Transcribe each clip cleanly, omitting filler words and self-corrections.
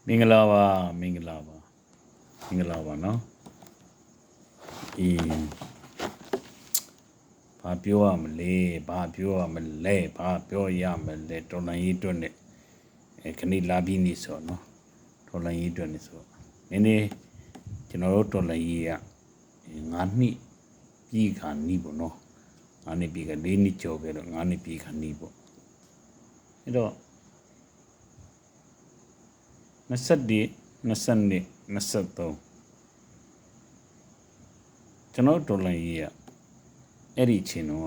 မင်္ဂလာပါမင်္ဂလာပါမင်္ဂလာပါနော်ဘာပြောရမလဲဘာပြောရမလဲဘာပြောရမလဲတော်လိုင်းရေးအတွက်နဲ့ခဏလာပြီးနေဆိုနော်တော်လိုင်းရေးအတွက်နဲ့ဆိုနည်းနည်းကျွန်တော်တို့တော်လိုင်းရေးက9နှစ်ပြည်ခါနီးပေါ့နော်9နှစ်ပြည်က4နှစ်ကျော်ခဲ့တော့9နှစ်ပြည်ခါနီးပေါ့အဲ့တော့21 22 23ကျွန်တော်တော်လိုင်းရေးကအဲ့ဒီအချိန်တော့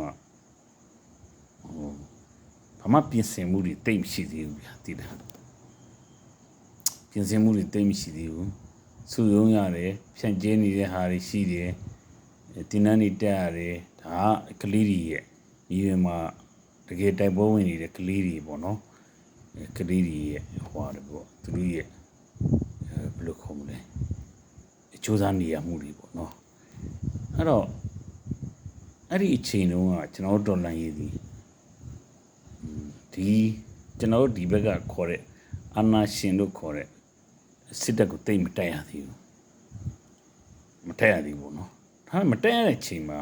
ဘာမှပြင်ဆင်မှုတွေတိတ်မရှိသေးဘူးဗျာသိလားပြင်ဆင်မှုတွေတိတ်မရှိသေးဘူးစုယုံရတယ်ဖြန့်ကျဲနေတဲ့ဟာတွေရှိတယ်တင်းနှန်းတွေတက်ရတယ်ဒါကလေးတွေရဲ့ဒီမှာတကယ်တိုက်ပွဲဝင်နေတဲ့ကလေးတွေပေါ့နော်ကလေးတွေရဲ့ဟွာတယ်ပေါ့သူတို့ရဲ့ဘယ်လိုခေါ်မလဲအကျိုးစားနေရမှုတွေပေါ့နော်အဲ့တော့အဲ့ဒီအချိန်တုန်းကကျွန်တော်တော်လန်ရေးဒီကျွန်တော်ဒီဘက်ကခေါ်တဲ့အာနာရှင်တို့ခေါ်တဲ့စစ်တပ်ကိုတိတ်မတက်ရသေးဘူးမတက်ရသေးဘူးနော်ဒါမတက်ရတဲ့အချိန်မှာ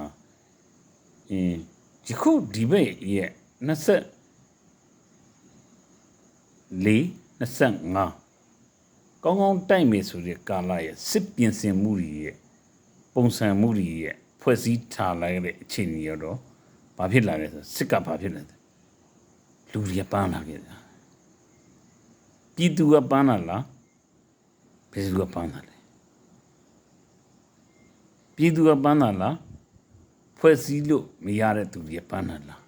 ဒီခုဒီဘက်ရဲ့24 25ကောင်းကောင်းတိုက်မယ်ဆိုတဲ့ကာလရဲ့စစ်ပြင်ဆင်မှုတွေရဲ့ပုံစံမှုတွေရဲ့ဖွဲ့စည်းထားလိုက်တဲ့အချိန်ကြီးတော့ဘာဖြစ်လာလဲဆိုစစ်ကဘာဖြစ်လဲလူတွေပန်းလာခဲ့တာပြည်သူကပန်းလာလားဘယ်သူကပန်းလာလဲပြည်သူကပန်းလာလားဖွဲ့စည်းလို့မရတဲ့သူတွေပန်းလာလား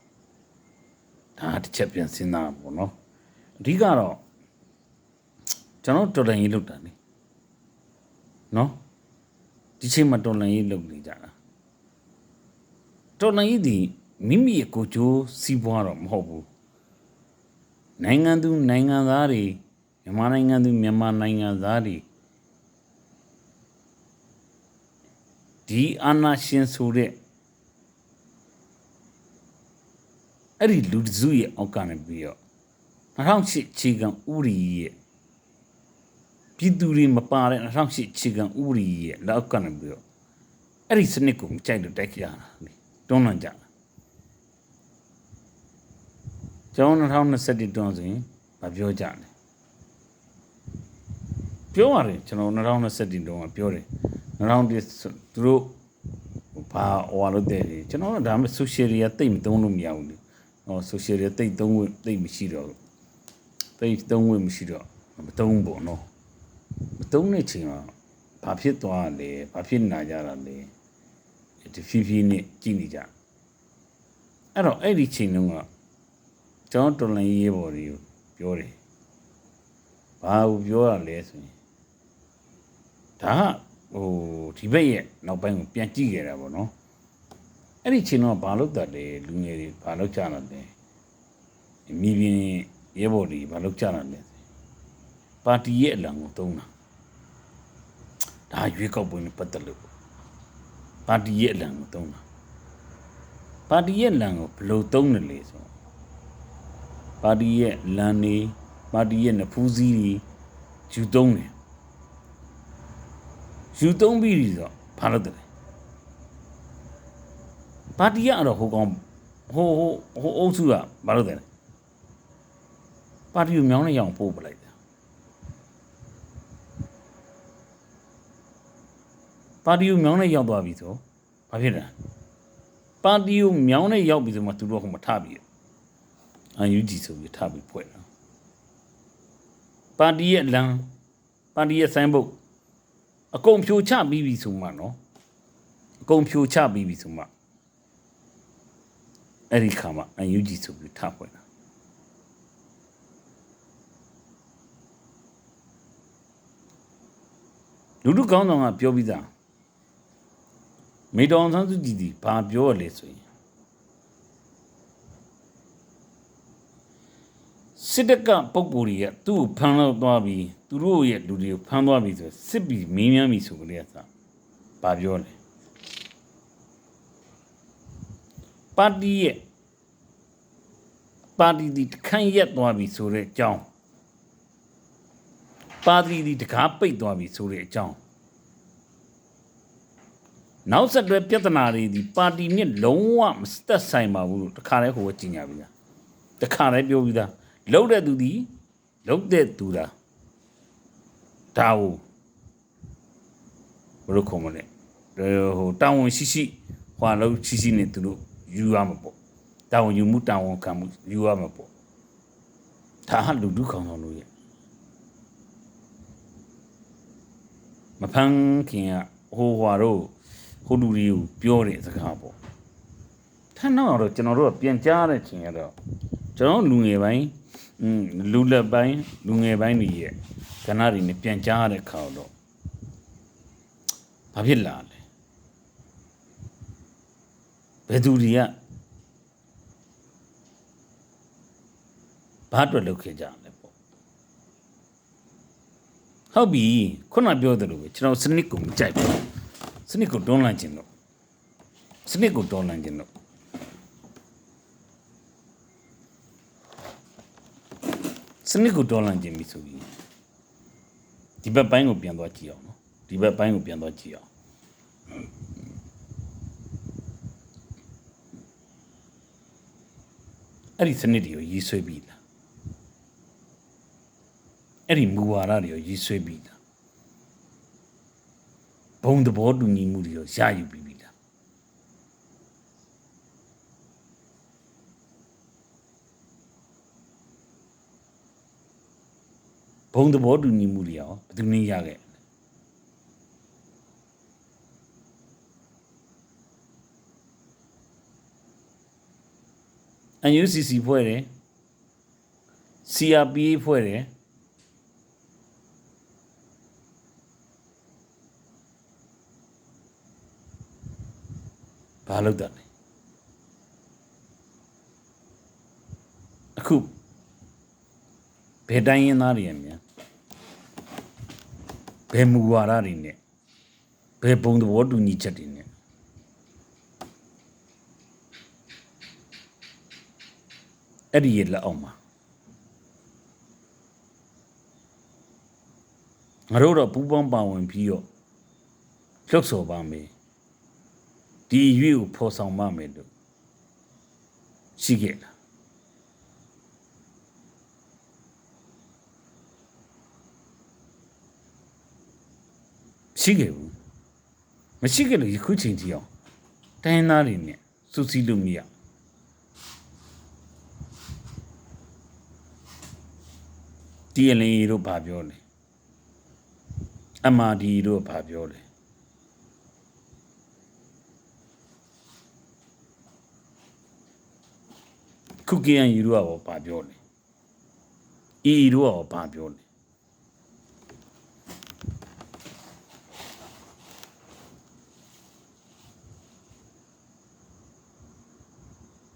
ဒါတစ်ချက်ပြန်စဉ်းစားပေါ့နော်အဓိကတော့ကျွန်တော်တော်လန်ရေးလုပ်တာလေနော်ဒီချိန်မှာတော်လန်ရေးလုပ်နေကြတာတော်လန်ရေးဒီမိမိရဲ့ကိုယ်ကျိုးစီးပွားတော့မဟုတ်ဘူးနိုင်ငံသူနိုင်ငံသားတွေမြန်မာနိုင်ငံသူမြန်မာနိုင်ငံသားတွေဒီအာဏာရှင်ဆိုတဲ့အဲ့ဒီလူစုရဲ့အောက်ကနေပြီးတော့2008အခြေခံဥပဒေရဲ့ပြည်သူတွေမပါတဲ့2008အခြေခံဥပဒေရဲ့လက်ကနေပြီးတော့အဲ့ဒီစနစ်ကိုကြိုက်လို့တိုက်ကြတာလေတွန်းလှန်ကြတာကျွန်တော်2021တွန်းဆိုရင်မပြောကြနဲ့ပြောရတယ်ကျွန်တော်2021တွန်းကပြောတယ်2000သူတို့ဘာဟောလို့တဲ့ကျွန်တော်ကဒါမှ social တွေကတိတ်မသုံးလို့မရဘူးလေဟော social တွေတိတ်သုံးဝင်တိတ်မရှိတော့တိတ်သုံးဝင်မရှိတော့မသုံးပေါ့နော်မသုံးတဲ့ချိန်မှာဘာဖြစ်သွားလဲဘာဖြစ်နာကြတာလဲဒီဖီဖီနဲ့ကြည့်နေကြအဲ့တော့အဲ့ဒီချိန်တုန်းကကျွန်တော်တော်လန်ရေးပေါ်တွေကိုပြောတယ်ဘာကိုပြောရလဲဆိုရင်ဒါဒီဘက်ရဲ့နောက်ပိုင်းကိုပြန်ကြည့်ခဲ့တာပေါ့နော်အဲ့ဒီချိန်တော့ဘာလို့တတ်လဲလူငယ်တွေဘာလို့ကြားလာလဲမိဘရဲဘော်တွေဘာလို့ကြားလာလဲပါတီရဲ့အလံကိုသုံးတာဒါရွေးကောက်ပွဲနဲ့ပတ်သက်လို့ပါတီရဲ့အလံကိုသုံးတာပါတီရဲ့လံကိုဘယ်လိုသုံးတယ်လဲဆိုပါတီရဲ့လံနေပါတီရဲ့နဖူးစည်းတွေယူသုံးတယ်ယူသုံးပြီးဆိုဘာလို့တယ်ပါတီကတော့ဟိုကောင်ဟိုအုပ်စုကဘာလို့တယ်ပါတီကိုမြောင်းနဲ့ရောင်ပို့ပလိုက်တာပါတီကိုမြောင်းနဲ့ရောက်သွားပြီဆိုဘာဖြစ်လဲပါတီကိုမြောင်းနဲ့ရောက်ပြီဆိုမှသူတို့ကမထပြီUG ဆိုပြီးထပြီးဖွဲ့တာပါတီရဲ့လမ်းပါတီရဲ့ဆိုင်းဘုတ်အကုန်ဖြိုချပြီးပြီဆိုမှနော်အကုန်ဖြိုချပြီးပြီဆိုမှအဲ့ဒီခါမှာ UG ဆိုပြီးထဖွဲ့တာလူလူကောင်းဆောင်ကပြောပြီးသားမေတော်ဆန်းစုကြည်ဒီဘာပြောရလဲဆိုရင်စစ်တပ်ကပုံကိုယ်တွေကသူ့ကိုဖမ်းလို့သွားပြီးသူတို့ရဲ့လူတွေကိုဖမ်းသွားပြီးဆိုစစ်ပြီးမင်းများပြီဆိုကြတဲ့အခါဘာပြောလဲပါတီဒီခန့်ရက်သွားပြီဆိုတဲ့အကြောင်း ပါတီဒီတကားပိတ်သွားပြီဆိုတဲ့အကြောင်းနောက်ဆက်တွဲပြဿနာတွေဒီပါတီနဲ့လုံးဝမစသက်ဆိုင်ပါဘူးလို့တခါတည်းဟိုကကြီးညာပြီလားတခါတည်းပြောပြီးသားလုံးတဲ့သူဒီလုံးတဲ့သူဒါဒါဟုတ်ဘယ်လိုခေါ်မလဲဟိုတာဝန်ရှိဟွာလုံးရှိနေသူတို့ယူရမှာပေါ့တာဝန်ယူမှုတာဝန်ခံမှုယူရမှာပေါ့ဒါဟာလူဒုခေါင်းဆောင်လို့ရဲ့မဖန်ခင်ကဟိုဟွာတော့ဟိုလူတွေကိုပြောတဲ့စကားပေါ့ထပ်နောက်တော့ကျွန်တော်တို့ကပြန်ကြားတဲ့ချိန်ရတော့ကျွန်တော်လူငယ်ပိုင်းလူလက်ပိုင်းလူငယ်ပိုင်းတွေရဲ့ကဏ္ဍတွေနဲ့ပြန်ကြားတဲ့ခါတော့ဘာဖြစ်လာလဲဘယ်သူတွေကဘာအတွက်လုပ်ခဲ့ကြလဲပေါ့ဟုတ်ပြီခုနပြောသလိုပဲကျွန်တော်စနစ်ကိုမကြိုက်ဘူးစနစ်ကိုတွန်းလှန်ခြင်းတော့စနစ်ကိုတွန်းလှန်ခြင်းတော့စနစ်ကိုတွန်းလှန်ခြင်းပြီဆိုပြီးဒီဘက်ပိုင်းကိုပြန်သွားကြည့်အောင်နော်ဒီဘက်ပိုင်းကိုပြန်သွားကြည့်အောင်အဲ့ဒီစနစ်တွေကိုရေးဆွဲပြီးလားအဲ့ဒီမူဝါဒတွေကိုရေးဆွဲပြီးလားဘုံသဘောတူညီမှုတွေကိုရယူပြီးပြီလားဘုံသဘောတူညီမှုတွေရောဘယ်သူနည်းရခဲ့UCC ဖွဲ့တယ် CRPA ဖွဲ့တယ်ဘာလို့တာလဲအခုဘယ်တိုင်းရင်းသားတွေအများဘယ်မူဝါဒတွေနဲ့ဘယ်ဘုံသဘောတူညီချက်တွေနဲ့အဲ့ဒီရဲ့လက်အောက်မှာငါတို့တော့ပူးပေါင်းပါဝင်ပြီးတော့လှုပ်ဆော်ပါမယ်ဒီရွေးကိုဖော်ဆောင်ပါမယ်လို့ရှိခဲ့လားရှိခဲ့ဘူးမရှိခဲ့လို့ယခုချိန်ထိအောင်တိုင်းသားတွေနဲ့စူးစီးလို့မရTLA တို့ဘာပြောလဲ MRD တို့ဘာပြောလဲခု KNU တို့ကဘာပြောလဲ EE တို့ကဘာပြောလဲ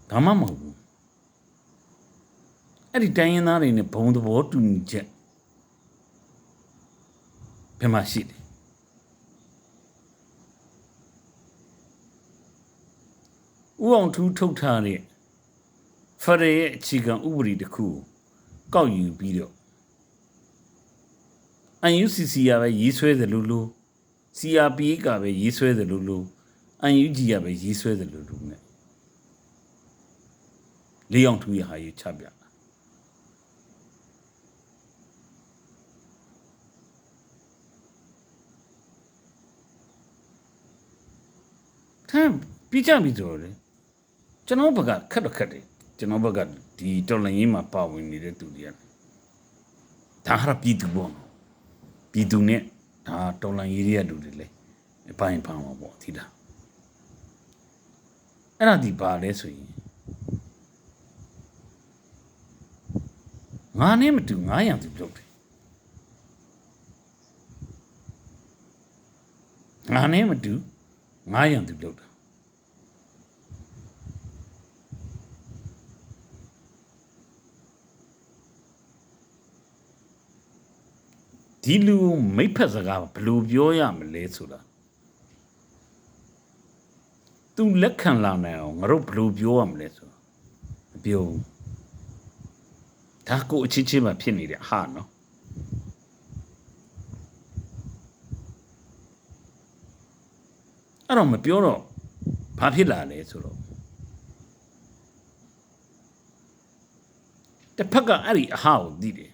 ဒါမှမဟုတ်ဘူးအဲ့ဒီတိုင်းရင်းသားတွေနဲ့ဘုံသဘောတူညီချက်ဘယ်မှာရှိလဲဦးအောင်ထူးထုတ်ထားတဲ့ဖရရဲ့အခြေခံဥပဒေတစ်ခုကိုကောက်ယူပြီးတော့ UCC ကပဲရေးဆွဲတယ်လို့ CRPA ကပဲရေးဆွဲတယ်လို့ UG ကပဲရေးဆွဲတယ်လို့နဲ့လေးအောင်ထူးရဟာရေးချပြထမ်းပြကြပြီဆိုတော့ကျွန်တော်ဘက်ကခက်တော့ခက်တယ်ကျွန်တော်ဘက်ကဒီတော်လိုင်းရေးမှာပါဝင်နေတဲ့သူတွေကဒါဟာပြည်သူပေါ့ပြည်သူနဲ့ဒါတော်လိုင်းရေးရတဲ့လူတွေလေအပိုင်းပါမှာပေါ့ဒီလားအဲ့ဒါဒီပါလဲဆိုရင်ငါနဲ့မတူ9ရံသူလုပ်တယ်ငါနဲ့မတူ9ရံသူလုပ်တာဒီလူမိတ်ဖက်စကားဘယ်လိုပြောရမလဲဆိုတာသူလက်ခံလာနိုင်အောင်ငါတို့ဘယ်လိုပြောရမလဲဆိုတာမပြောဒါကိုအချင်းချင်းမှဖြစ်နေတဲ့ဟာနော် အဲ့တော့မပြောတော့ဘာဖြစ်လာလဲဆိုတော့တစ်ဖက်ကအဲ့ဒီအဟာကိုသိတယ်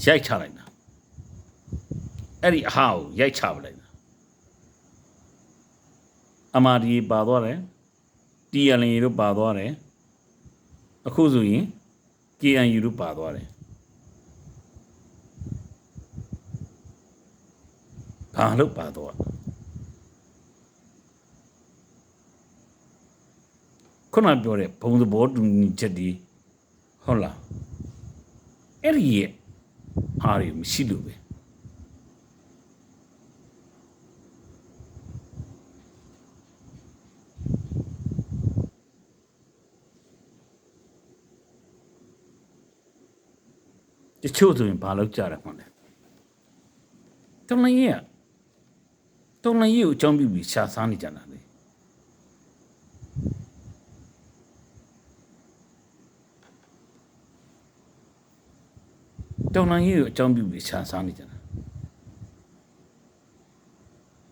ရိုက်ချလိုက်တာအဲ့ဒီအဟာကိုရိုက်ချပလိုက်တာအမာဒီပါသွားတယ်တီအလင်တို့ပါသွားတယ်အခုဆိုရင် KNU တို့ပါသွားတယ်ဘာလို့ပါသွားခုနပြောတဲ့ဘုံသဘောတူညီချက်ဒီဟုတ်လားအဲ့ဒီရဲ့အားရမရှိလို့ပဲတချို့ဆိုရင်ဘာလို့ကြရမှာလဲတုံးလည်းကိုအကြောင်းပြုပြီးရှာစားနေကြတာလေတုံးလည်းကိုအကြောင်းပြုပြီးရှာစားနေကြတာ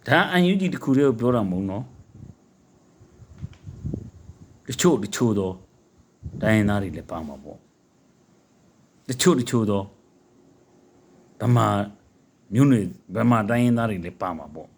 ဒါအန်ယူဂျီတခုတည်းကိုပြောတာမဟုတ်နော်တချို့တော့တိုင်းရင်းသားတွေလည်းပါမှာပေါ့တချို့တော့ဗမာမြို့နယ်ဗမာတိုင်းရင်းသားတွေလည်းပါမှာပေါ့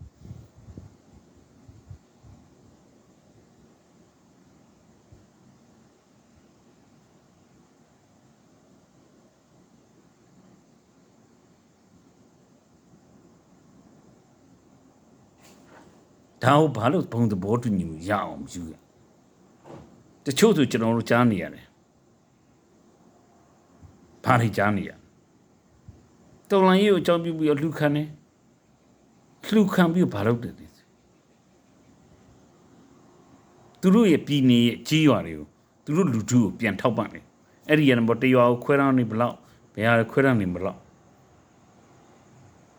ဒါကိုဘာလို့ဘုံသဘောတူညီမှုရအောင်မယူရတချို့ဆိုကျွန်တော်တို့ကြားနေရတယ်ဘာတွေကြားနေရတုံလန်ကြီးကိုအကြောင်းပြုပြီးလှူခံပြီးဘာလုပ်တယ်သူတို့ရဲ့ပြည်နေရဲ့ကြီးရွာတွေကိုသူတို့လူထုကိုပြန်ထောက်ပံ့တယ်အဲ့ဒီရံပေါ်တရွာကိုခွဲရအောင်နေဘလောက်ဘယ်ဟာခွဲရအောင်နေဘလောက်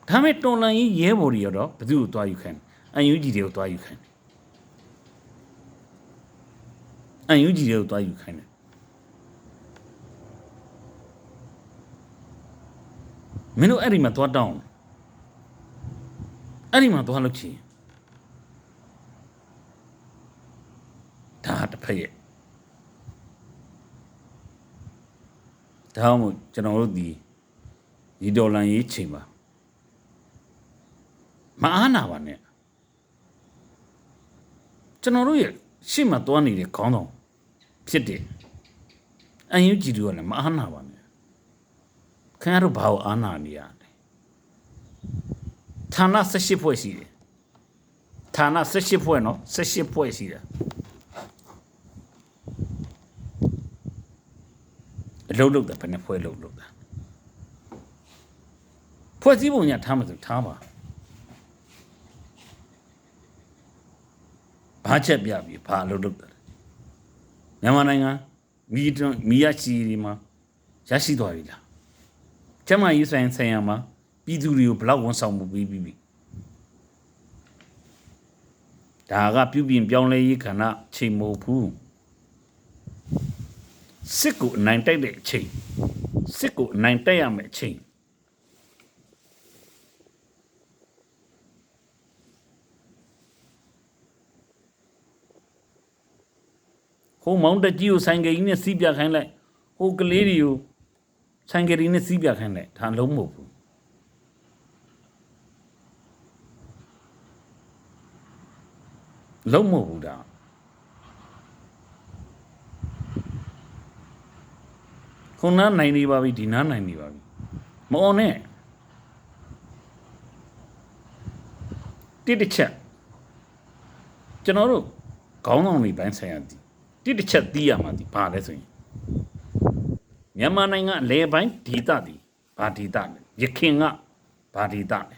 ဒါမဲ့တုံလန်ကြီးရဲဘော်တွေရတော့ဘယ်သူ့ကိုတွားယူခံအန်ယူဂျီတွေကိုတွားယူခံအန်ယူဂျီတွေကိုတွားယူခံတယ်မင်းတို့အဲ့ဒီမှာသွားတောင်းအဲ့ဒီမှာသွားလို့ချင်ဒါတစ်ဖက်ရဲ့ဒါမှမဟုတ်ကျွန်တော်တို့ဒီဒေါ်လာရေးချိန်ပါမအားနာပါနဲ့ကျွန်တော်တို့ရဲ့ရှေ့မှာသွားနေတဲ့ခေါင်းဆောင်ဖြစ်တယ်အန်ယူဂျီတို့ကလည်းမအားနာပါနဲ့ခင်ဗျားတို့ဘာကိုအားနာနေရလဲဌာန18ဖွဲ့ရှိတယ်ဌာန18ဖွဲ့နော်18ဖွဲ့ရှိတယ်အလုပ်လုပ်တာဘယ်နှဖွဲ့လုပ်တာဖွဲ့စည်းပုံညာထားမှဆိုထားပါဘာချက်ပြပြီးဘာအလုပ်လုပ်တာမြန်မာနိုင်ငံမီရရှိဒီမှာရရှိသွားပြီလားကျမရေးဆိုင်ရမှာပြည်သူတွေကိုဘလောက်ဝန်ဆောင်မှုပေးပြီးဒါကပြုပြင်ပြောင်းလဲရေးခန္ဓာချိန်မဟုတ်ဘူးစစ်ကိုအနိုင်တိုက်တဲ့အချိန်စစ်ကိုအနိုင်တိုက်ရမယ့်အချိန်ဟိုမောင်တကြီးကိုဆိုင်ကယ်ကြီးနဲ့စီးပြခိုင်းလိုက်ဟိုကလေးတွေကိုဆိုင်ကယ်ကြီးနဲ့စီးပြခိုင်းလိုက်ဒါလုံးမဟုတ်ဘူးလုံးမဟုတ်ဘူးဒါခုနနိုင်နေပါပြီဒီနားနိုင်နေပါပြီမအောင်နဲ့တစ်ချက်ကျွန်တော်တို့ခေါင်းဆောင်တွေပိုင်းဆိုင်ရာတစ်ချက်သိရမှာဒီဘာလဲဆိုရင်မြန်မာနိုင်ငံအလဲပိုင်းဒေသဒီဘာဒေသလဲရခင်ကဘာဒေသလဲ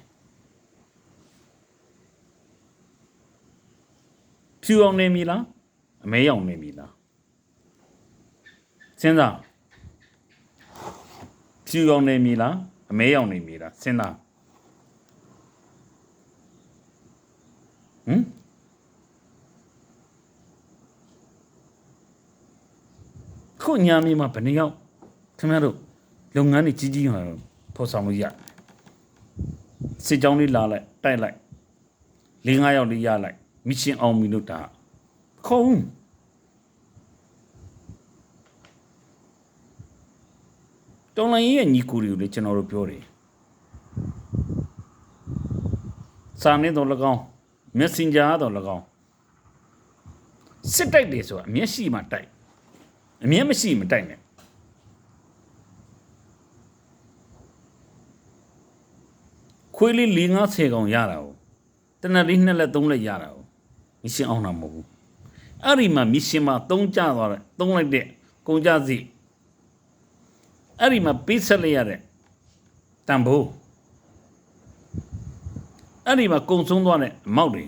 ဖြူအောင်နေပြီလားအမဲရောင်နေပြီလားစဉ်းစားဖြူအောင်နေပြီလားအမဲရောင်နေပြီလားစဉ်းစားခုညာမီမှာဘယ်နှယောက်ခင်ဗျားတို့လုပ်ငန်းတွေကြီးမှာဖော်ဆောင်လို့ရစစ်ကြောင်းလေးလာလိုက်တိုက်လိုက် 5 ယောက်လေးရလိုက်မစ်ရှင်အောင်ပြီလို့ဒါခုံတော်လိုင်းရဲ့ညီကိုတွေကိုလည်းကျွန်တော်တို့ပြောတယ်စာနဲ့တော့၎င်း Messenger တော့၎င်းစစ်တိုက်တယ်ဆိုတာအမျက်ရှိမှတိုက်အမျက်မရှိမတိုက်နဲ့ခွေးလေး4 5 10ကောင်ရတာကိုတနက်လေး2 လက်3 လက်ရတာကိုမရှင်အောင်တာမဟုတ်ဘူးအဲ့ဒီမှာမရှင်မှာ3ကျသွားတယ်3လိုက်တဲ့ကုန်ကြစီအဲ့ဒီမှာပေးဆက်လိုက်ရတဲ့တန်ဖိုးအဲ့ဒီမှာကုံဆုံးသွားတဲ့အမောက်တွေ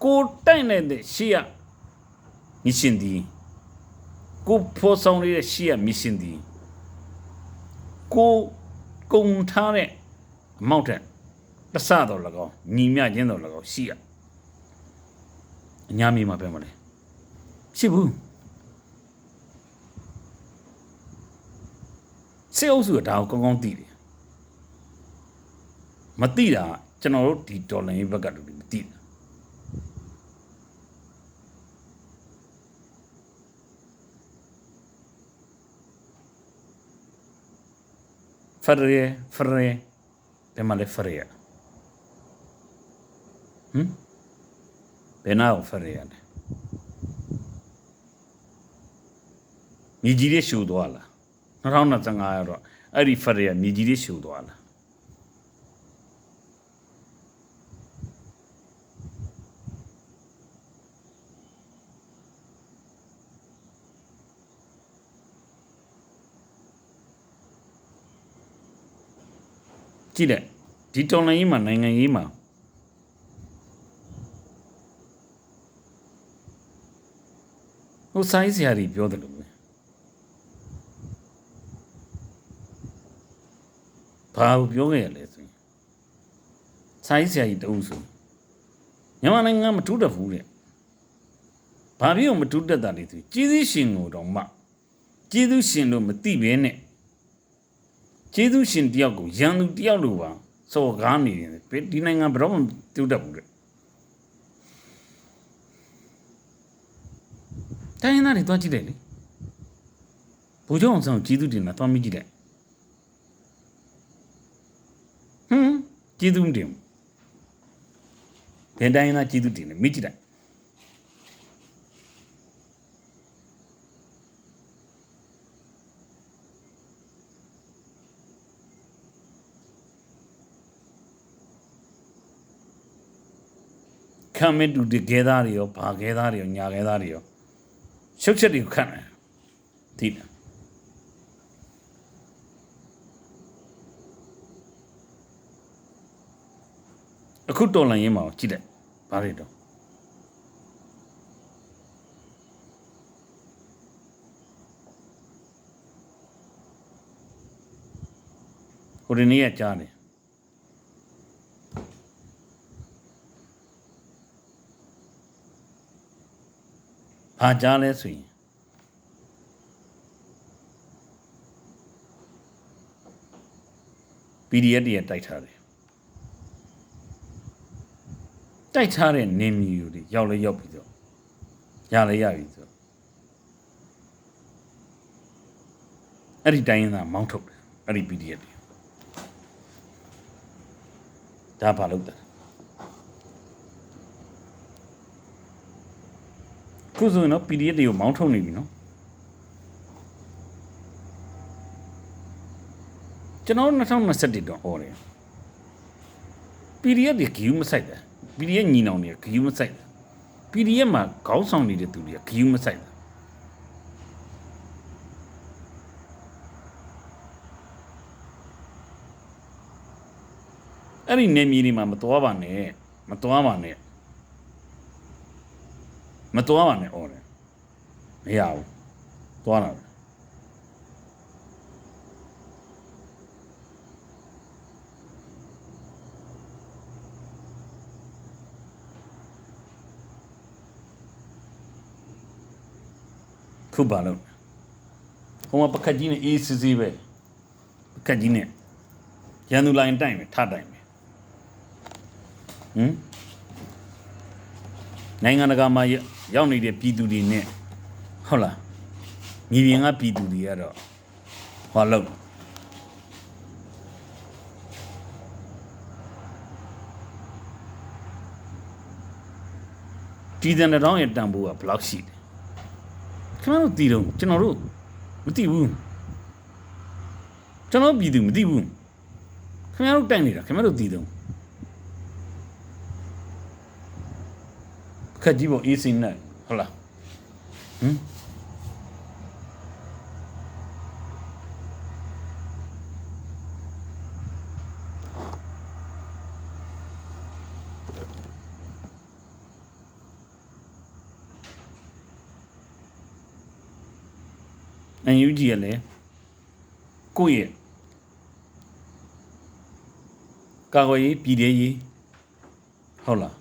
ကိုတိုက်နေတဲ့ရှေ့ရမရှင်ဒီကိုဖော်ဆောင်နေတဲ့ရှေ့ရမရှင်ဒီကိုကုံထားတဲ့အမောက်တဲ့တဆတော့၎င်းညီမြချင်းတော့၎င်းရှိရအညာမီမှာပဲမလဲရှိဘူးစေအုပ်စုကဒါကိုကောင်းကောင်းသိတယ်မသိတာကျွန်တော်တို့ဒီဒေါ်လာရေးဘက်ကလူတွေမသိတာဖရဲဘယ်မှာလဲဖရဲဘယ်နာကိုဖရဲလဲမြေကြီးလေးရှူသွားလား2025ရောက်တော့အဲ့ဒီဖရဲမြေကြီးလေးရှူသွားလားကြည့်လိုက်ဒီတော်လိုင်းရေးမှာနိုင်ငံရေးမှာဟိုဆိုင်ဆရာကြီးပြောတယ်လို့ပဲဘာပြောခဲ့ရလဲဆိုရင်ဆိုင်ဆရာကြီးတူဆိုမြန်မာနိုင်ငံမထူးတတ်ဘူးတဲ့ဘာဖြစ်လို့မထူးတတ်တာလဲဆိုကျေးဇူးရှင်ကိုတော့မှကျေးဇူးရှင်လို့မသိဘဲနဲ့ကျေးဇူးရှင်တယောက်ကိုရန်သူတယောက်လိုပါစော်ကားနေတယ်ဒီနိုင်ငံဘယ်တော့မှတူတတ်ဘူးတဲ့တိုင်းရင်းသားတွေတွားကြည့်လိုက်လေဘိုးကျောင်းဆောင်ကျေးဇူးတင်တာတွားမိကြည့်လိုက်ကျေးဇူးတင်ဘယ်တိုင်းရင်းသားကျေးဇူးတင်လဲမိကြည့်လိုက်ခံမဲ့တူတကဲသားတွေရောဘာကဲသားတွေရောညာကဲသားတွေရောရှုပ်ချက်တွေကိုခံတယ်သိတယ်အခုတော်လန်ရင်မအောင်ကြည့်လိုက်ဘာတွေတော့ဟိုဒီနေ့ကကြားတယ်ဘာကြားလဲဆိုရင် PDF တွေတိုက်ထားတယ်တိုက်ထားတဲ့နေမီတွေရောက်လဲရောက်ပြီဆိုရလဲရပြီဆိုအဲ့ဒီတိုင်းသားမောင်းထုတ်တယ်အဲ့ဒီ PDF တွေဒါဘာလို့လဲခုဆိုရင်တော့ PDF တွေကိုမောင်းထုတ်နေပြီနော်ကျွန်တော်2021တော့ဟောတယ် PDF တွေဂီယူမဆိုင်တာ PDF ညီနောင်တွေကဂီယူမဆိုင်တာ PDF မှာခေါင်းဆောင်နေတဲ့သူတွေကဂီယူမဆိုင်တာအဲ့ဒီနေမြေတွေမှာမတော်ပါနဲ့ဩတယ်မရဘူးသွားတာခုပါလို့ဟိုမှာပကတ်ကြီးနဲ့အေးစစ်စစ်ပဲပကတ်ကြီးနဲ့ရန်သူလိုင်းတိုင်ပဲထတိုင်ပဲ နိုင်ငံတကာမှာရောက်နေတဲ့ပြည်သူတွေနဲ့ဟုတ်လားမြေပြင်ကပြည်သူတွေကတော့ဟောလို့ဒီတဲ့တောင်းရဲ့တန်ဖိုးကဘယ်လောက်ရှိလဲခင်ဗျားတို့သိတော့ကျွန်တော်တို့မသိဘူးကျွန်တော်ပြည်သူမသိဘူးခင်ဗျားတို့တိုက်နေတာခင်ဗျားတို့သိတော့ခက်ကြီးပေါ့အေးစင်းနဲ့ဟုတ်လားUG ရလေကိုယ့်ရဲ့ကာကွယ်ရေးပြည်သေးရေးဟုတ်လား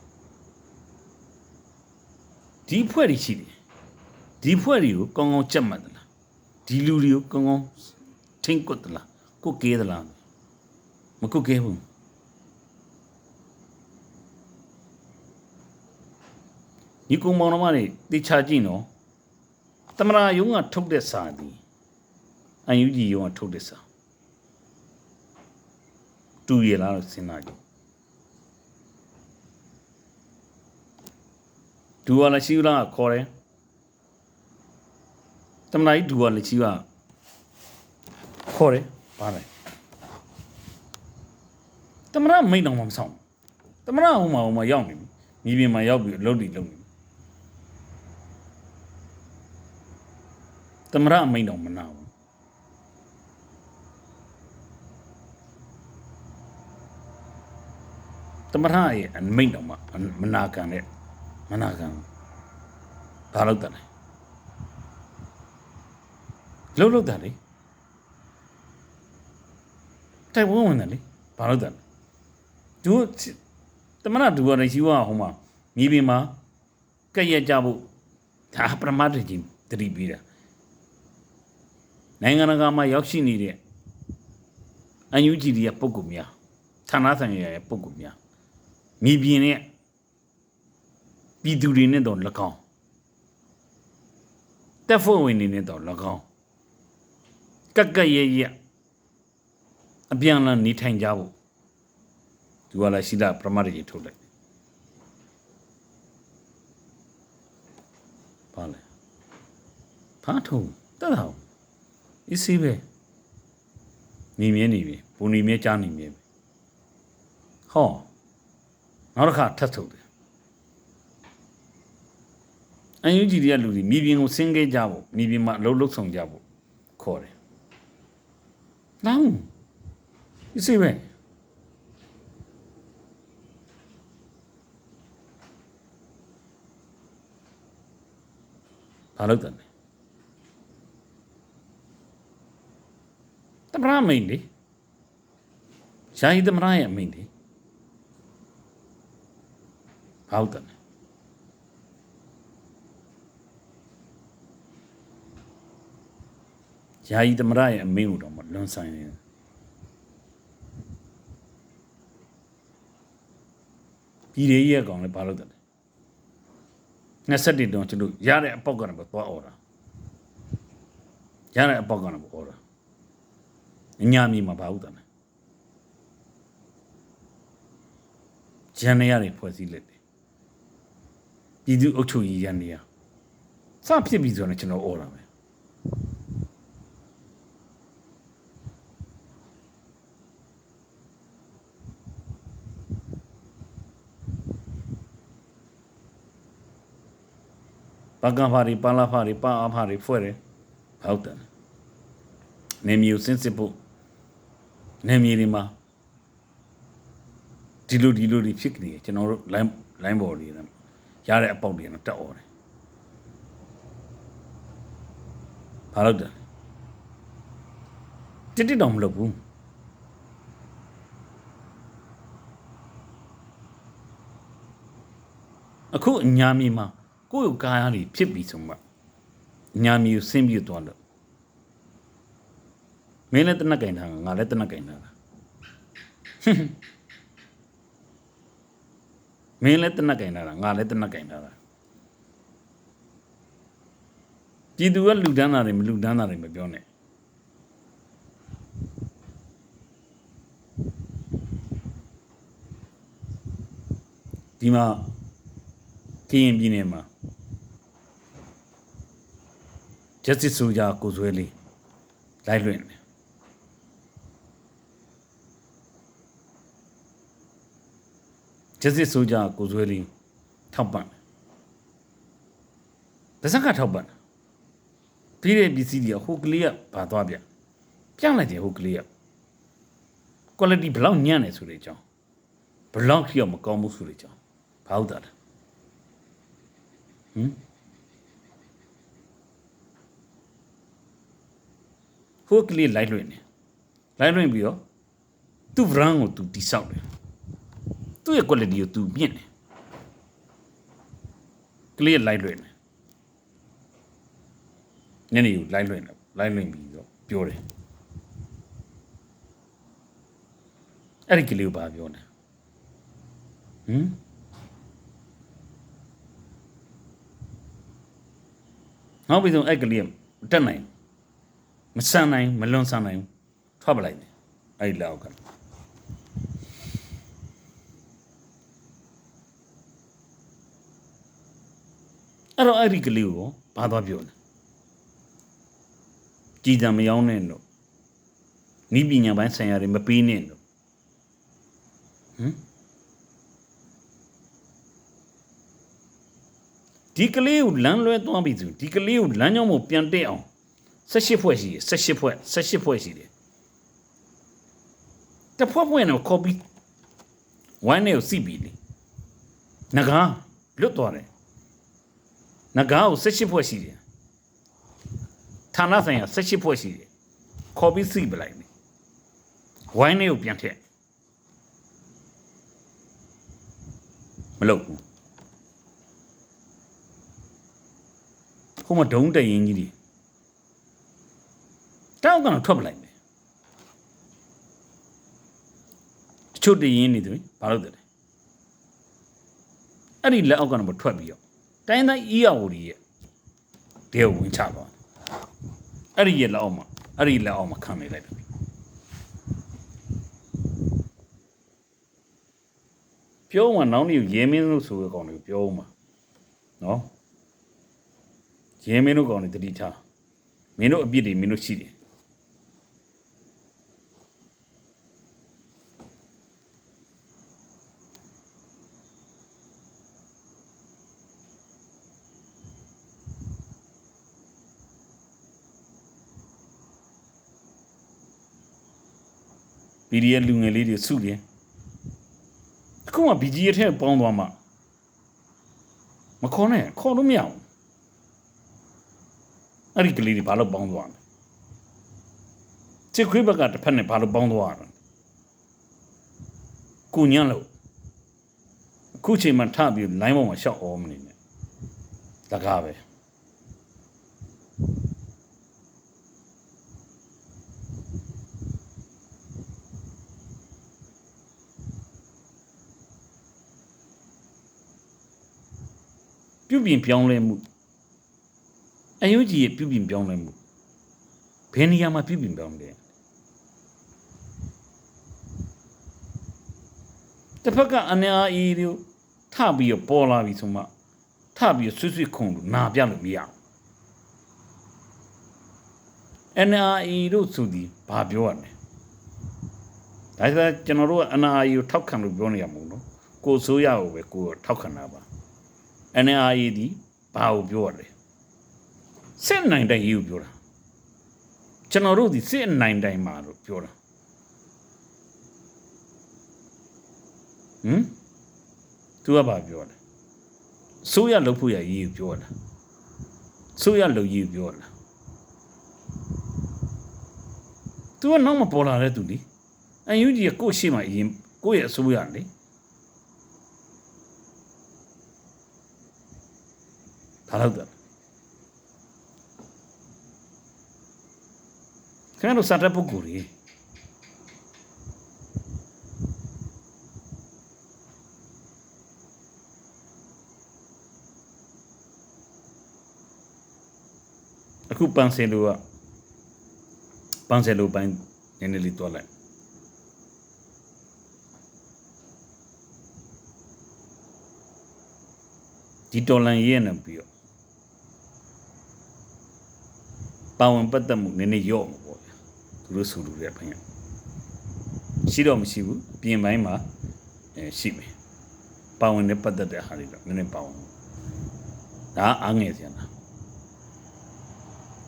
ဒီဖွဲ့တွေရှိတယ်ဒီဖွဲ့တွေကိုကောင်းကောင်းကြက်မှတ်သလားဒီလူတွေကိုကောင်းကောင်းထင်းကွတ်သလားကုတ်ကဲသလားမကုတ်ကဲဘူးဒီကောင်မောင်နှမတွေတေချာကြည့်နော်သမရာယုံကထုတ်တဲ့စာဒီUG ယုံကထုတ်တဲ့စာတူရလားလို့စဉ်းစားကြည့်ဒူဝါလရှိလားခေါ်တယ်သမရာကြီးဒူဝါလရှိကခေါ်တယ်ပါလေသမရာမိတ်တော်မှမဆောင်သမရာဟိုမှာရောက်နေပြီမြေပြင်မှာရောက်ပြီးအလုပ်တွေလုပ်နေသမရအမိန်တော်မနာဘူးသမရရဲ့အမိန်တော်မနာခံတဲ့မနာခံဘာလို့တလဲလို့တယ်လေတိုင်ဝန်းဝင်တယ်လေဘာလို့တလဲသူသမရဒူရရှိဝဟိုမှာမြေပြင်မှာကဲ့ရဲ့ကြဖို့ဒါပရမတ်ကြီးတတိပြီးတာနိုင်ငံတကာမှာရောက်ရှိနေတဲ့ UG ရဲ့ပုံကူများဌာနဆိုင်ရာရဲ့ပုံကူများမြေပြင်နဲ့ပြည်သူတွေနဲ့တော့၎င်းတက်ဖို့ဝင်နေနဲ့တော့၎င်းကက်ကက်ရဲ့အပြန်လန်းနေထိုင်ကြဖို့ဒီကလာရှိတာပရမတ်ကြီးထုတ်လိုက်ပါလေဖားထုံတက်တော့အစီပဲနေမြဲနေပြီဘုံနေမြဲကြားနေမြဲပဲဟောနောက်တစ်ခါထပ်ထုတ်တယ်UG တွေကလူတွေမြေပြင်ကိုဆင်းခဲ့ကြဖို့မြေပြင်မှာအလုပ်လုပ်ဆောင်ကြဖို့ခေါ်တယ်နောင်အစီပဲဘာလို့တလဲသမရမိန်လေယာယီသမရရဲ့အမိန်လေဘာလို့တလဲယာယီသမရရဲ့အမိန်ကိုတော့မလွန်ဆိုင်နေပြည်ရေးရဲ့ကောင်လည်းဘာလို့တလဲ27တုန်းကျွန်တော်ရတဲ့အပေါက်ကနေပဲသွားអော်တာရတဲ့အပေါက်ကနေပဲអော်တာအညာမီမှာဘာဟုတ်တယ်ဂျန်နေရတွေဖွဲ့စည်းလိုက်တယ်ပြည်သူအုပ်ချုပ်ရေးရန်နေရစဖြစ်ပြီဆိုတော့ကျွန်တော်អော်တာပဲဘာကံဖာရီပါလာဖာရီပါအားဖာရီဖွဲ့တယ်ဟုတ်တယ်နေမျိုးစင်စစ်ဖို့နေမြေတွေမှာဒီလိုတွေဖြစ်နေကျွန်တော်တို့ line ပေါ်တွေရတဲ့အပေါက်တွေနဲ့တက်អော်တယ်ဘာလို့လဲတိတောင်မလုပ်ဘူးအခုအညာမြေမှာကိုယ့်ကိုကားရည်ဖြစ်ပြီဆိုမှညာမြေကိုဆင်းပြီးသွားလို့မင်းလည်းတနက်ကင်ထားငါလည်းတနက်ကင်ထားတာ မင်းလည်းတနက်ကင်လာတာငါလည်းတနက်ကင်လာတာပြည်သူကလူဒန်းတာတွေမလူဒန်းတာတွေမပြောနဲ့ဒီမှာကရင်ပြည်နယ်မှာ Justice ဆိုကြကိုဆွဲလေးလိုက်လွင့်တယ်Justice ဆိုကြကိုဆွဲလေးထောက်ပံ့တယ်တစက်ကထောက်ပံ့ပြီးတဲ့ပစ္စည်းတွေဟိုကလေးကဘာသွားပြလိုက်တယ်ဟိုကလေးက quality ဘလောက်ညံ့နေဆိုတဲ့အကြောင်းဘလောက်ကြီးမကောင်းဘူးဆိုတဲ့အကြောင်းဘာဟုတ်တာလဲဟိုကလေးလိုက်လွင့်ပြီးတော့သူ့ brand ကိုသူတိဆောက်တယ်သူ့ရဲ့ quality ကိုသူမြင့်တယ်ကလေးလိုက်လွင့်တယ်ညနေကိုလိုက်လွင့်ပြီးတော့ပြောတယ်အဲ့ဒီကလေးကိုဘာပြောလဲနောက်ပြီးတော့အဲ့ကလေးတက်နိုင်မဆန်နိုင်မလွန်ဆန်နိုင်ထွက်ပလိုက်တယ်အဲ့ဒီလောက်ကအဲ့တော့အဲ့ဒီကလေးကိုဘာသွားပြောလဲကြည်တံမယောင်းနဲ့တော့ဤပညာပိုင်းဆိုင်ရာတွေမပေးနဲ့တော့ဒီကလေးကိုလမ်းလွဲသွားပြီဆိုဒီကလေးကိုလမ်းကြောင်းပေါ်ပြန်တက်အောင်18ဖွဲ့ရှိတယ်18ဖွဲ့ရှိတယ်တဖွဲ့တော့ copy ဝိုင်းနေကိုစီးပြီလေငကားလွတ်သွားတယ်ငကားကို18ဖွဲ့ရှိတယ်ဌာနဆိုင်ရာ18ဖွဲ့ရှိတယ် copy စီးပလိုက်ပြီဝိုင်းနေကိုပြန်ထက်မလုပ်ဘူးဟိုမှာဒုံးတရင်ကြီးတွေတောက်ကတော့ထွက်ပလိုက်မယ်တချို့တရင်နေတယ်ဘာလို့တယ်အဲ့ဒီလက်အောက်ကတော့ထွက်ပြီးတော့တိုင်းတိုင်းအီယာဝတီရဲ့တဲဝင်ချသွားအဲ့ဒီလက်အောက်မှာခံနေလိုက်တယ်ပြောမှနောင်နေရဲမင်းလို့ဆိုရကောင်တွေပြောမှနော်ရဲမင်းတို့ကောင်တွေတတိထားမင်းတို့အပြစ်တွေမင်းတို့ရှိတယ်ဗီဒီယိုလူငယ်လေးတွေစုတယ်အခုမှဘီဂျီရဲ့ထဲပေါင်းသွားမှမခေါ်နဲ့ခေါ်လို့မရဘူးအဲ့ဒီကလေးတွေဘာလို့ပေါင်းသွားလဲစစ်ခွေးဘက်ကတစ်ဖက်နဲ့ဘာလို့ပေါင်းသွားတာကိုညံ့လို့အခုချိန်မှထပြီးလိုင်းပေါ်မှာရှောက်အောင်မနေနဲ့တကားပဲပြုပြင်ပြောင်းလဲမှုအယုံကြည်ရဲ့ပြုပြင်ပြောင်းလဲမှုဘယ်နေရာမှာပြုပြင်ပြောင်းလဲတစ်ဖက်ကအနာအေးတို့ထပြီးတော့ပေါ်လာပြီဆိုမှထပြီးဆွဆွခုံလို့နာပြလို့မရဘူးအနာအေးတို့ဆိုဒီဘာပြောရလဲဒါဆိုကျွန်တော်တို့ကအနာအေးကိုထောက်ခံလို့ပြောနေရမှာနော်ကိုဆိုးရကိုပဲကိုထောက်ခံတာပါNRA ဒီဘာကိုပြောရလဲစစ်နိုင်တိုင်းရေးကိုပြောတာကျွန်တော်တို့ဒီစစ်နိုင်တိုင်းမှာလို့ပြောတာသူကဘာပြောလဲဆိုးရလုပ်ဖို့ရရေးကိုပြောတာဆိုးရလုပ်ရေးကိုပြောတာသူကနောက်မှပေါ်လာတဲ့သူလေအယူကြီးကိုရှိမှအရင်ကိုရဲ့အဆိုးရလေဘာလို့လဲခင်ဗျားတို့စားတဲ့ပုဂ္ဂိုလ်တွေ ပန်းစဲလိုပိုင်းနည်းနည်းလေးတွားလိုက်ဒီတော်လန်ရဲ့နဲ့ပြီးတော့ပါဝင်ပတ်သက်မှုနည်းနည်းရော့မှာပေါ့ဗျာသူတို့ဆိုလိုတဲ့ဘင်းရှိတော့မရှိဘူးပြင်ပိုင်းမှာရှိမယ်ပါဝင်နဲ့ပတ်သက်တဲ့ဟာတွေတော့နည်းနည်းပါဝင်ဒါအားငယ်စရာလား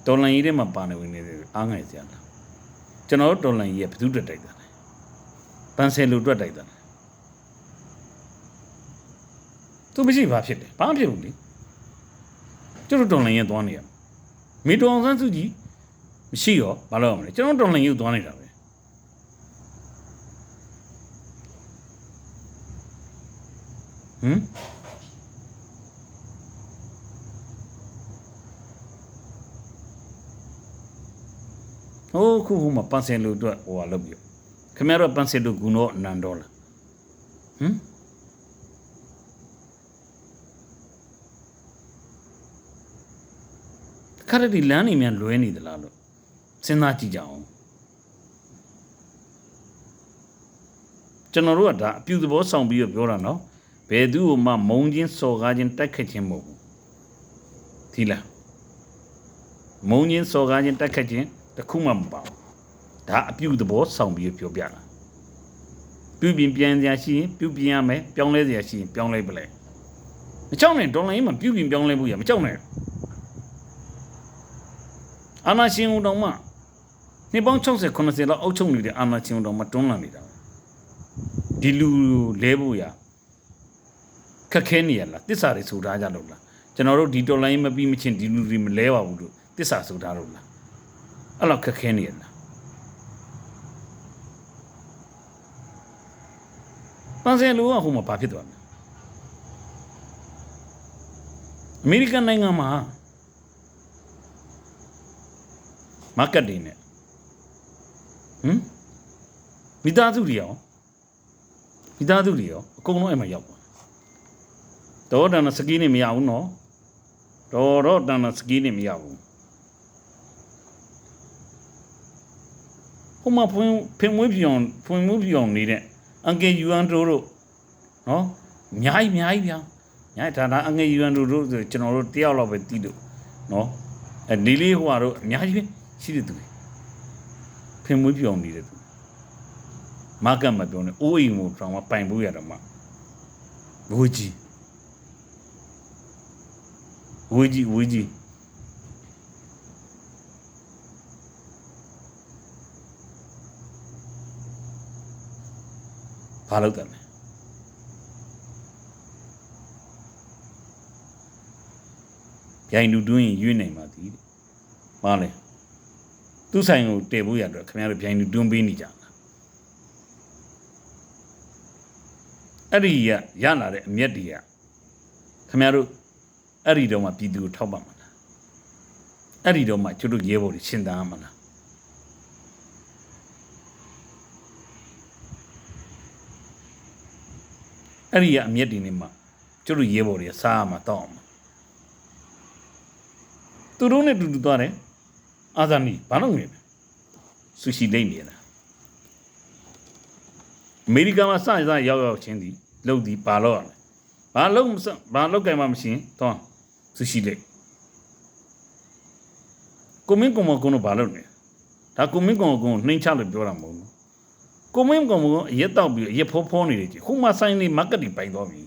တော်လန်ကြီးထဲမှာပါနေဝင်နေတယ်အားငယ်စရာလားကျွန်တော်တို့တော်လန်ကြီးကဘယ်သူတက်တိုက်တာလဲပန်းစဲလိုတွက်တိုက်တာလဲသူမရှိဘာဖြစ်တယ်ဘာဖြစ်ဘူးလေကျွန်တော်တော်လန်ကြီးသွားနေရမေတော်အောင်ဆန်းစုကြည်မရှိရောဘာလို့ရမလဲကျွန်တော်တော်လန်ကြီးသွားနေတာပဲဟိုခုမှပန်းစင်လို့အတွက်ဟိုဟာလုပ်ပြီးခင်ဗျားတို့ပန်းစင်လို့ဂုဏောအနန္တောလားခါရတီလမ်းနေမြန်လွဲနေသလားလို့စဉ်းစားကြည့်ကြအောင်ကျွန်တော်တို့ကဒါအပြူသဘောဆောင်ပြီးပြောတာနော်ဘယ်သူမှမုံချင်းစော်ကားချင်းတိုက်ခတ်ခြင်းမဟုတ်ဘူးဒီလားမုံချင်းစော်ကားချင်းတိုက်ခတ်ခြင်းတခုမှမပါဘူးဒါအပြူသဘောဆောင်ပြီးပြောပြတာပြုပြင်ပြန်စရာရှိရင်ပြုပြင်ရမယ်ပြောင်းလဲစရာရှိရင်ပြောင်းလဲပလဲမကြောက်နဲ့ဒေါ်လာကြီးမှာပြုပြင်ပြောင်းလဲဖို့ရမကြောက်နဲ့အာနာရှင်ဦးတော်မှနှစ်ပေါင်း60 90လောက်အုပ်ချုပ်နေတဲ့အာနာရှင်ဦးတော်မှတွန်းလာနေတာဒီလူလဲဖို့ရခက်ခဲနေရလားတစ္ဆာတွေဆိုထားကြလို့လားကျွန်တော်တို့ဒီတော်လိုင်းမပြီးမချင်းဒီလူတွေမလဲပါဘူးလို့တစ္ဆာဆိုထားလို့လားအဲ့လောက်ခက်ခဲနေရလားပန်းစဲလူကဟိုမှာဘာဖြစ်သွားလဲအမေရိကန်နိုင်ငံမှာမာကတ်တွေနဲ့မိသားစုတွေရောအကုန်လုံးအဲ့မှာရောက်ပါတော့တန်စကီးနေမရဘူးနော်တော့တန်စကီးနေမရဘူးဟိုမှာဖင်မွေးပြောင်းနေတဲ့အန်ကယ်ယူအန်တို့နော်အများကြီးဗျာညာဒါအန်ကယ်ယူအန်တို့ဆိုကျွန်တော်တို့တယောက်လောက်ပဲတီးလို့နော်နေလေးဟိုကတော့အများကြီးရှိတဲ့သူဖင်မွေးပြောင်းနေတဲ့သူမာကတ်မပြောနဲ့အိုးအိမ်ကိုတောင်မှပိုင်ဖို့ရတော့မှဝေးကြီးဘာလို့တယ်လဲပြိုင်လူတွင်းရင်ရွေးနိုင်ပါသည်ဘာလဲသူ့ဆိုင်ကိုတည်ဖို့ရတော့ခင်ဗျားတို့ပြိုင်လူတွင်းပေးနေကြအဲ့ဒီရလာတဲ့အမျက်တွေကခင်ဗျားတို့အဲ့ဒီတော့မှပြည်သူကိုထောက်ပံ့မှာလားအဲ့ဒီတော့မှကျွတ်တို့ရဲဘော်တွေရှင်းတမ်းမှာလားအဲ့ဒီအမျက်တွေနဲ့မှကျွတ်တို့ရဲဘော်တွေစားရမှာတောက်အောင်သူတို့နဲ့တူတူသွားတယ်အာဇာနည်ဘာလို့နေလဲဆူရှီလိမ့်နေတာအမေရိကန်မှာစရောက်ချင်းဒီလုံဒီဘာလို့ရလဲဘာလို့ကဲမှမရှိရင်တော့ဆူရှီလိမ့်ကိုမင်းကောင်မကုန်းဘာလို့နေဒါကိုမင်းကောင်ကုန်းနှိမ့်ချလို့ပြောတာမဟုတ်ဘူးကိုမင်းကောင်ကအရက်တောက်ပြီးအရက်ဖောနေတယ်ကြီးဟိုမှာဆိုင်နေမာကတ်တွေပိုင်သွားပြီ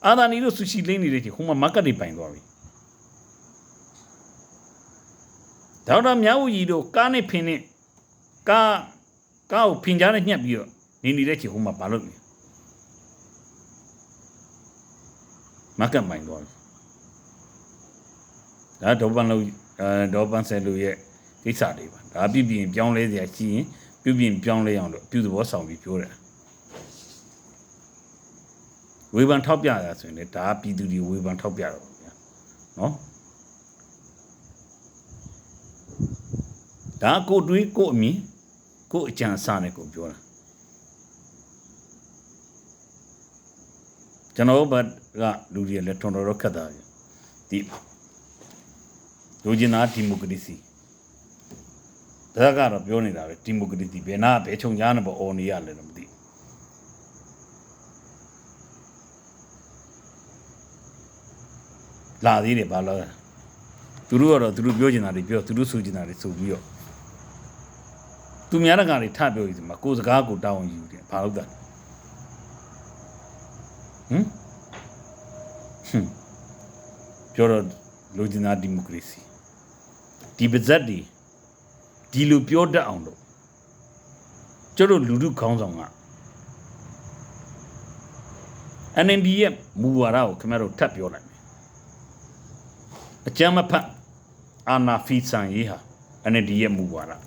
အာသာနီတို့ဆူရှီလိမ့်နေတယ်ကြီးဟိုမှာမာကတ်တွေပိုင်သွားပြီဒေါက်တာမြတ်ဦးကြီးတို့ကားနဲ့ဖင်နဲ့ကားကိုဖင်ကြားနဲ့ညှက်ပြီးတော့နေတဲ့ချီဟိုမှာဘာလို့လဲမကတ်မိုင်းတော့ဒါဒေါ်ပန်ဆယ်လူရဲ့ကိစ္စတွေပါဒါပြပြင်ပြောင်းလဲစရာရှိရင်ပြပြင်ပြောင်းလဲအောင်လို့အပြုသဘောဆောင်ပြီးပြောတယ်ဝေဖန်ထောက်ပြရဆိုရင်လည်းဒါပြည်သူတွေဝေဖန်ထောက်ပြတော့ဗျာနော်ဒါကိုတွေးကိုအမြင်ကိုအကြံစားနဲ့ကိုပြောတာကျွန်တော်ဘက်ကလူတွေလည်းတော်တော်ခက်တာဒီ လိုချင်တာဒီမိုကရေစီဒါကတော့ပြောနေတာပဲဒီမိုကရေစီဘယ်နာဘယ်ချုံကြားနေပေါ်အော်နေရလဲတော့မသိလာသေးတယ်ဘာလို့သူတို့ကတော့သူတို့ပြောချင်တာတွေပြောသူတို့ဆိုချင်တာတွေဆိုပြီးတော့သူများတကာတွေထပြောပြီးဒီမှာကိုယ်စကားကိုတောင်းယူတယ်ဘာလို့လဲပြောတော့လိုချင်တာဒီမိုကရေစီဒီပါဇက်တွေဒီလိုပြောတတ်အောင်လို့ကျတို့လူထုခေါင်းဆောင်က NND ရဲ့မူဝါဒကိုခင်ဗျားတို့ထပ်ပြောလိုက်မယ်အကြမ်းမဖက်အာနာဖီဆန်ရေးဟာ NND ရဲ့မူဝါဒပဲ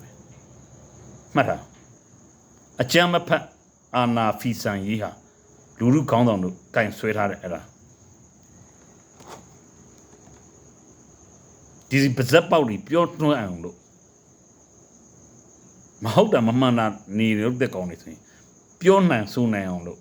မှတ်တာအကြမ်းမဖက်အာနာဖီဆန်ရေးဟာလူထုခေါင်းဆောင်တို့ကင်ဆွဲထားတဲ့အဲ့ဒါဒီပါဇက်ပေါက်တွေပြောတွန်းအောင်လို့မဟုတ်တာမမှန်တာနေလို့တက်ကောင်းနေဆိုရင်ပြောနိုင်ဆိုနိုင်အောင်လို့